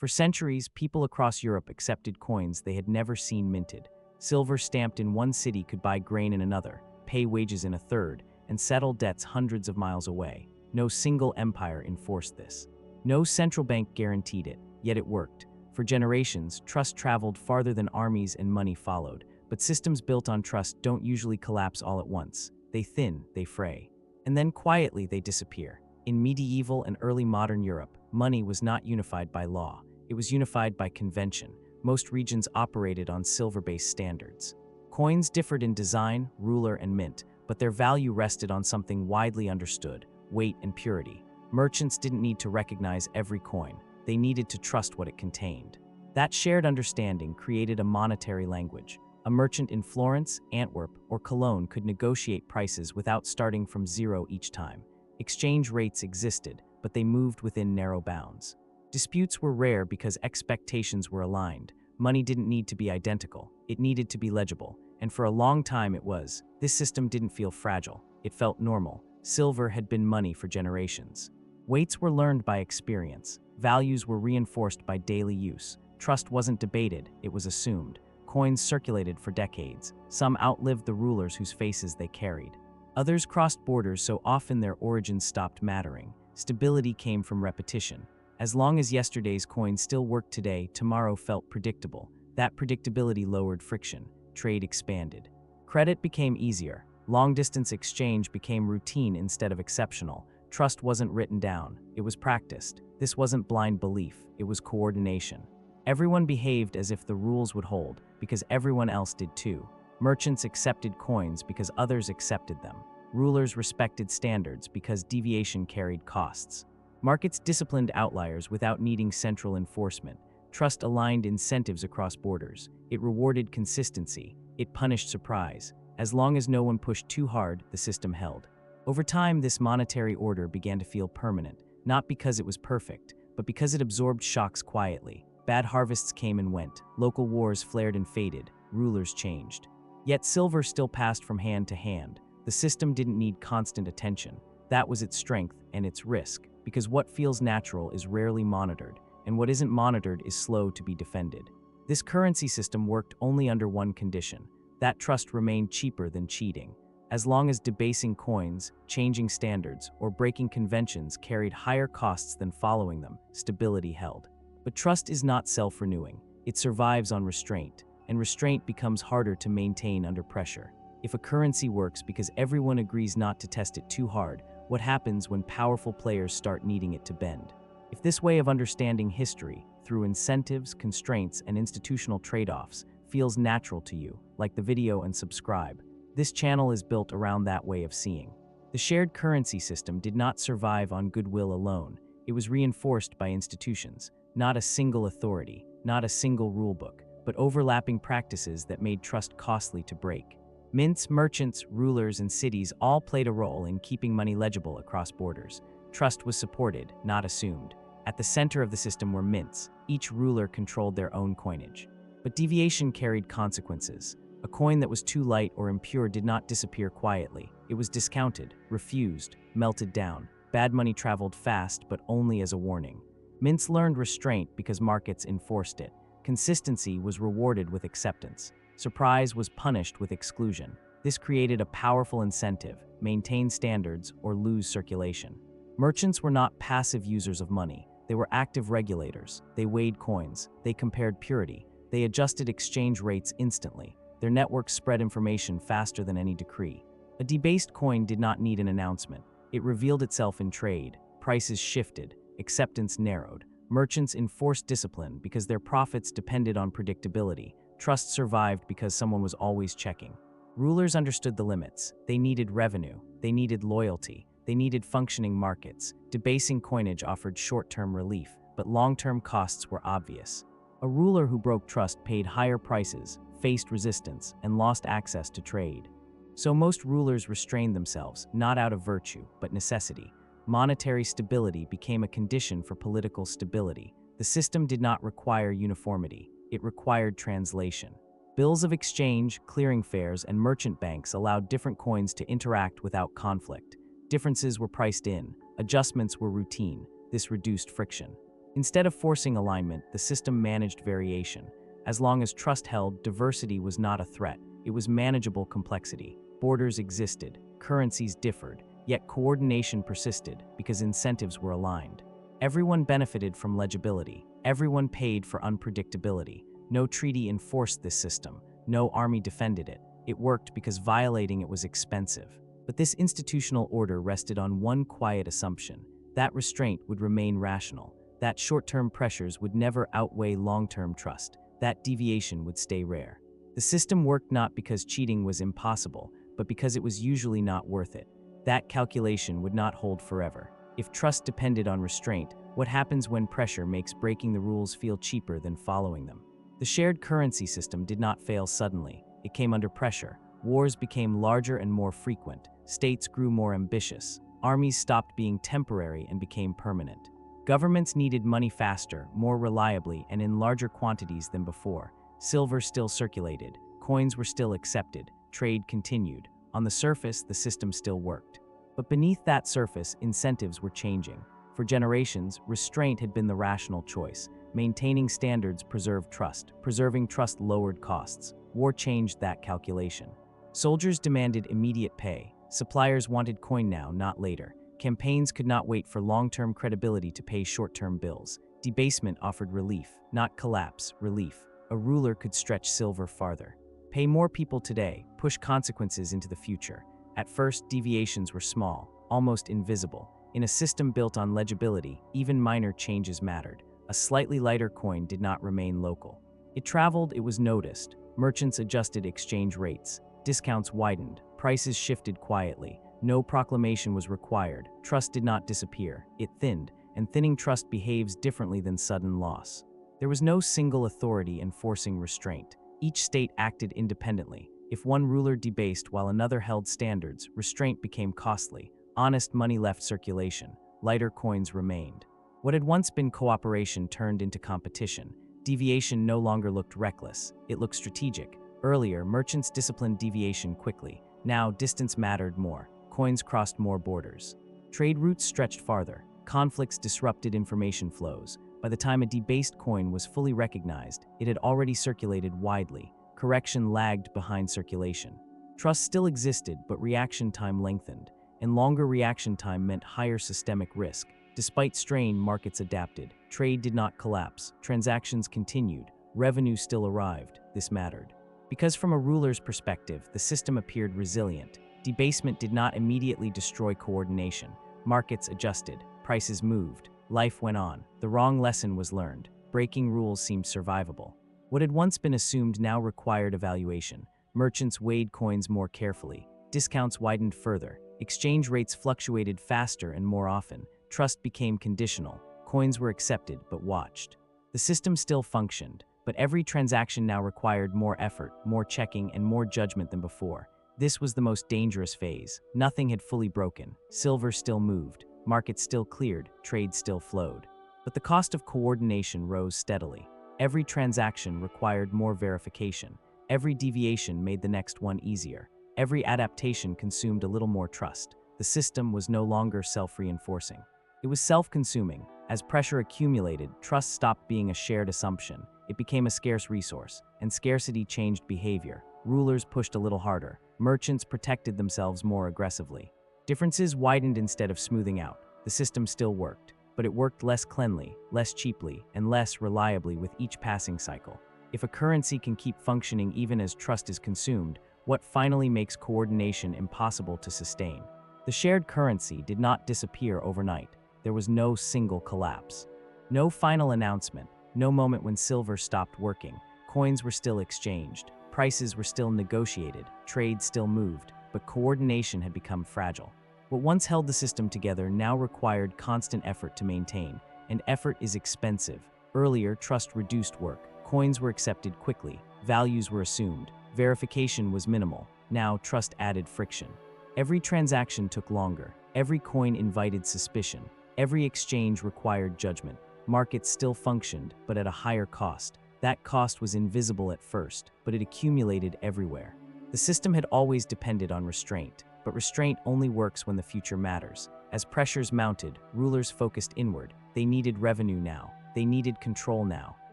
For centuries, people across Europe accepted coins they had never seen minted. Silver stamped in one city could buy grain in another, pay wages in a third, and settle debts hundreds of miles away. No single empire enforced this. No central bank guaranteed it, yet it worked. For generations, trust traveled farther than armies and money followed. But systems built on trust don't usually collapse all at once. They thin, they fray. And then quietly they disappear. In medieval and early modern Europe, money was not unified by law. It was unified by convention. Most regions operated on silver-based standards. Coins differed in design, ruler, and mint, but their value rested on something widely understood: weight and purity. Merchants didn't need to recognize every coin. They needed to trust what it contained. That shared understanding created a monetary language. A merchant in Florence, Antwerp, or Cologne could negotiate prices without starting from zero each time. Exchange rates existed, but they moved within narrow bounds. Disputes were rare because expectations were aligned. Money didn't need to be identical. It needed to be legible. And for a long time it was. This system didn't feel fragile. It felt normal. Silver had been money for generations. Weights were learned by experience. Values were reinforced by daily use. Trust wasn't debated, it was assumed. Coins circulated for decades. Some outlived the rulers whose faces they carried. Others crossed borders so often their origins stopped mattering. Stability came from repetition. As long as yesterday's coins still worked today, tomorrow felt predictable. That predictability lowered friction. Trade expanded. Credit became easier. Long-distance exchange became routine instead of exceptional. Trust wasn't written down, it was practiced. This wasn't blind belief, it was coordination. Everyone behaved as if the rules would hold, because everyone else did too. Merchants accepted coins because others accepted them. Rulers respected standards because deviation carried costs. Markets disciplined outliers without needing central enforcement. Trust aligned incentives across borders. It rewarded consistency. It punished surprise. As long as no one pushed too hard, the system held. Over time, this monetary order began to feel permanent, not because it was perfect, but because it absorbed shocks quietly. Bad harvests came and went, local wars flared and faded, rulers changed. Yet silver still passed from hand to hand. The system didn't need constant attention. That was its strength and its risk, because what feels natural is rarely monitored, and what isn't monitored is slow to be defended. This currency system worked only under one condition: that trust remained cheaper than cheating. As long as debasing coins, changing standards, or breaking conventions carried higher costs than following them, stability held. But trust is not self-renewing. It survives on restraint, and restraint becomes harder to maintain under pressure. If a currency works because everyone agrees not to test it too hard, what happens when powerful players start needing it to bend? If this way of understanding history, through incentives, constraints, and institutional trade-offs, feels natural to you, like the video and subscribe. This channel is built around that way of seeing. The shared currency system did not survive on goodwill alone. It was reinforced by institutions, not a single authority, not a single rulebook, but overlapping practices that made trust costly to break. Mints, merchants, rulers, and cities all played a role in keeping money legible across borders. Trust was supported, not assumed. At the center of the system were mints. Each ruler controlled their own coinage. But deviation carried consequences. A coin that was too light or impure did not disappear quietly. It was discounted, refused, melted down. Bad money traveled fast, but only as a warning. Mints learned restraint because markets enforced it. Consistency was rewarded with acceptance. Surprise was punished with exclusion. This created a powerful incentive: maintain standards or lose circulation. Merchants were not passive users of money. They were active regulators. They weighed coins. They compared purity. They adjusted exchange rates instantly. Their networks spread information faster than any decree. A debased coin did not need an announcement. It revealed itself in trade. Prices shifted. Acceptance narrowed. Merchants enforced discipline because their profits depended on predictability. Trust survived because someone was always checking. Rulers understood the limits. They needed revenue. They needed loyalty. They needed functioning markets. Debasing coinage offered short-term relief, but long-term costs were obvious. A ruler who broke trust paid higher prices, faced resistance, and lost access to trade. So most rulers restrained themselves, not out of virtue, but necessity. Monetary stability became a condition for political stability. The system did not require uniformity. It required translation. Bills of exchange, clearing fairs, and merchant banks allowed different coins to interact without conflict. Differences were priced in. Adjustments were routine. This reduced friction. Instead of forcing alignment, the system managed variation. As long as trust held, diversity was not a threat. It was manageable complexity. Borders existed, currencies differed, yet coordination persisted because incentives were aligned. Everyone benefited from legibility. Everyone paid for unpredictability. No treaty enforced this system. No army defended it. It worked because violating it was expensive. But this institutional order rested on one quiet assumption: that restraint would remain rational, that short-term pressures would never outweigh long-term trust, that deviation would stay rare. The system worked not because cheating was impossible, but because it was usually not worth it. That calculation would not hold forever. If trust depended on restraint, what happens when pressure makes breaking the rules feel cheaper than following them? The shared currency system did not fail suddenly. It came under pressure. Wars became larger and more frequent. States grew more ambitious. Armies stopped being temporary and became permanent. Governments needed money faster, more reliably, and in larger quantities than before. Silver still circulated. Coins were still accepted. Trade continued. On the surface, the system still worked. But beneath that surface, incentives were changing. For generations, restraint had been the rational choice. Maintaining standards preserved trust. Preserving trust lowered costs. War changed that calculation. Soldiers demanded immediate pay. Suppliers wanted coin now, not later. Campaigns could not wait for long-term credibility to pay short-term bills. Debasement offered relief, not collapse, relief. A ruler could stretch silver farther. Pay more people today, push consequences into the future. At first, deviations were small, almost invisible. In a system built on legibility, even minor changes mattered. A slightly lighter coin did not remain local. It traveled, it was noticed. Merchants adjusted exchange rates. Discounts widened. Prices shifted quietly. No proclamation was required. Trust did not disappear. It thinned, and thinning trust behaves differently than sudden loss. There was no single authority enforcing restraint. Each state acted independently. If one ruler debased while another held standards, restraint became costly. Honest money left circulation. Lighter coins remained. What had once been cooperation turned into competition. Deviation no longer looked reckless. It looked strategic. Earlier, merchants disciplined deviation quickly. Now, distance mattered more. Coins crossed more borders. Trade routes stretched farther. Conflicts disrupted information flows. By the time a debased coin was fully recognized, it had already circulated widely. Correction lagged behind circulation. Trust still existed, but reaction time lengthened, and longer reaction time meant higher systemic risk. Despite strain, markets adapted. Trade did not collapse. Transactions continued. Revenue still arrived. This mattered. Because from a ruler's perspective, the system appeared resilient. Debasement did not immediately destroy coordination. Markets adjusted. Prices moved. Life went on. The wrong lesson was learned. Breaking rules seemed survivable. What had once been assumed now required evaluation. Merchants weighed coins more carefully. Discounts widened further. Exchange rates fluctuated faster and more often. Trust became conditional. Coins were accepted but watched. The system still functioned, but every transaction now required more effort, more checking, and more judgment than before. This was the most dangerous phase. Nothing had fully broken. Silver still moved. Markets still cleared. Trade still flowed. But the cost of coordination rose steadily. Every transaction required more verification. Every deviation made the next one easier. Every adaptation consumed a little more trust. The system was no longer self-reinforcing. It was self-consuming. As pressure accumulated, trust stopped being a shared assumption. It became a scarce resource, and scarcity changed behavior. Rulers pushed a little harder. Merchants protected themselves more aggressively. Differences widened instead of smoothing out. The system still worked, but it worked less cleanly, less cheaply, and less reliably with each passing cycle. If a currency can keep functioning even as trust is consumed, what finally makes coordination impossible to sustain? The shared currency did not disappear overnight. There was no single collapse. No final announcement, no moment when silver stopped working. Coins were still exchanged. Prices were still negotiated. Trade still moved, but coordination had become fragile. What once held the system together now required constant effort to maintain, and effort is expensive. Earlier, trust reduced work. Coins were accepted quickly. Values were assumed. Verification was minimal. Now, trust added friction. Every transaction took longer. Every coin invited suspicion. Every exchange required judgment. Markets still functioned, but at a higher cost. That cost was invisible at first, but it accumulated everywhere. The system had always depended on restraint, but restraint only works when the future matters. As pressures mounted, rulers focused inward. They needed revenue now. They needed control now.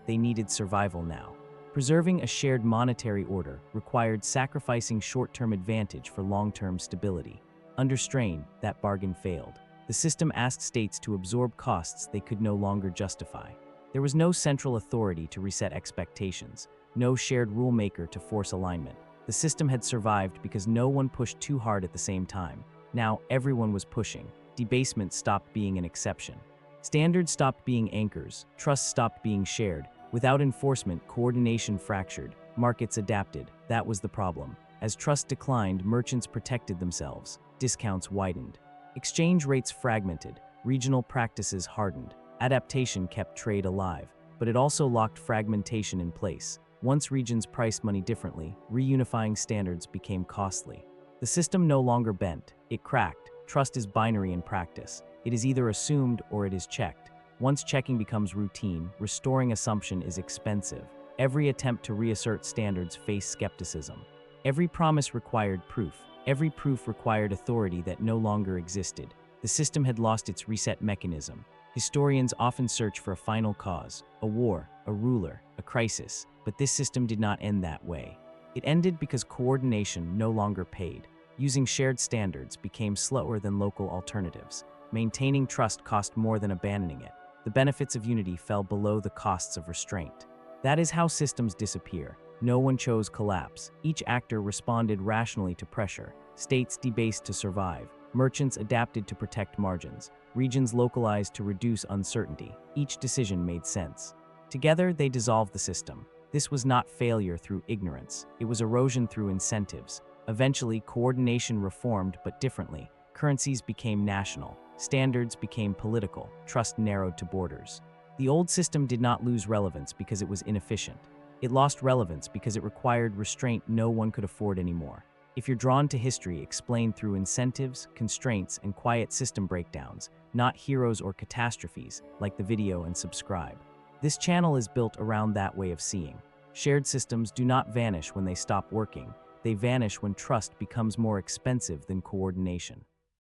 They needed survival now. Preserving a shared monetary order required sacrificing short-term advantage for long-term stability. Under strain, that bargain failed. The system asked states to absorb costs they could no longer justify. There was no central authority to reset expectations, no shared rulemaker to force alignment. The system had survived because no one pushed too hard at the same time. Now everyone was pushing. Debasement stopped being an exception. Standards stopped being anchors, trust stopped being shared. Without enforcement, coordination fractured, markets adapted. That was the problem. As trust declined, merchants protected themselves, discounts widened. Exchange rates fragmented, regional practices hardened. Adaptation kept trade alive, but it also locked fragmentation in place. Once regions priced money differently, reunifying standards became costly. The system no longer bent, it cracked. Trust is binary in practice. It is either assumed or it is checked. Once checking becomes routine, restoring assumption is expensive. Every attempt to reassert standards faced skepticism. Every promise required proof. Every proof required authority that no longer existed. The system had lost its reset mechanism. Historians often search for a final cause, a war, a ruler, a crisis, but this system did not end that way. It ended because coordination no longer paid. Using shared standards became slower than local alternatives. Maintaining trust cost more than abandoning it. The benefits of unity fell below the costs of restraint. That is how systems disappear. No one chose collapse. Each actor responded rationally to pressure. States debased to survive. Merchants adapted to protect margins. Regions localized to reduce uncertainty. Each decision made sense. Together, they dissolved the system. This was not failure through ignorance. It was erosion through incentives. Eventually, coordination reformed, but differently. Currencies became national. Standards became political. Trust narrowed to borders. The old system did not lose relevance because it was inefficient. It lost relevance because it required restraint no one could afford anymore. If you're drawn to history, explain through incentives, constraints, and quiet system breakdowns, not heroes or catastrophes, like the video and subscribe. This channel is built around that way of seeing. Shared systems do not vanish when they stop working. They vanish when trust becomes more expensive than coordination.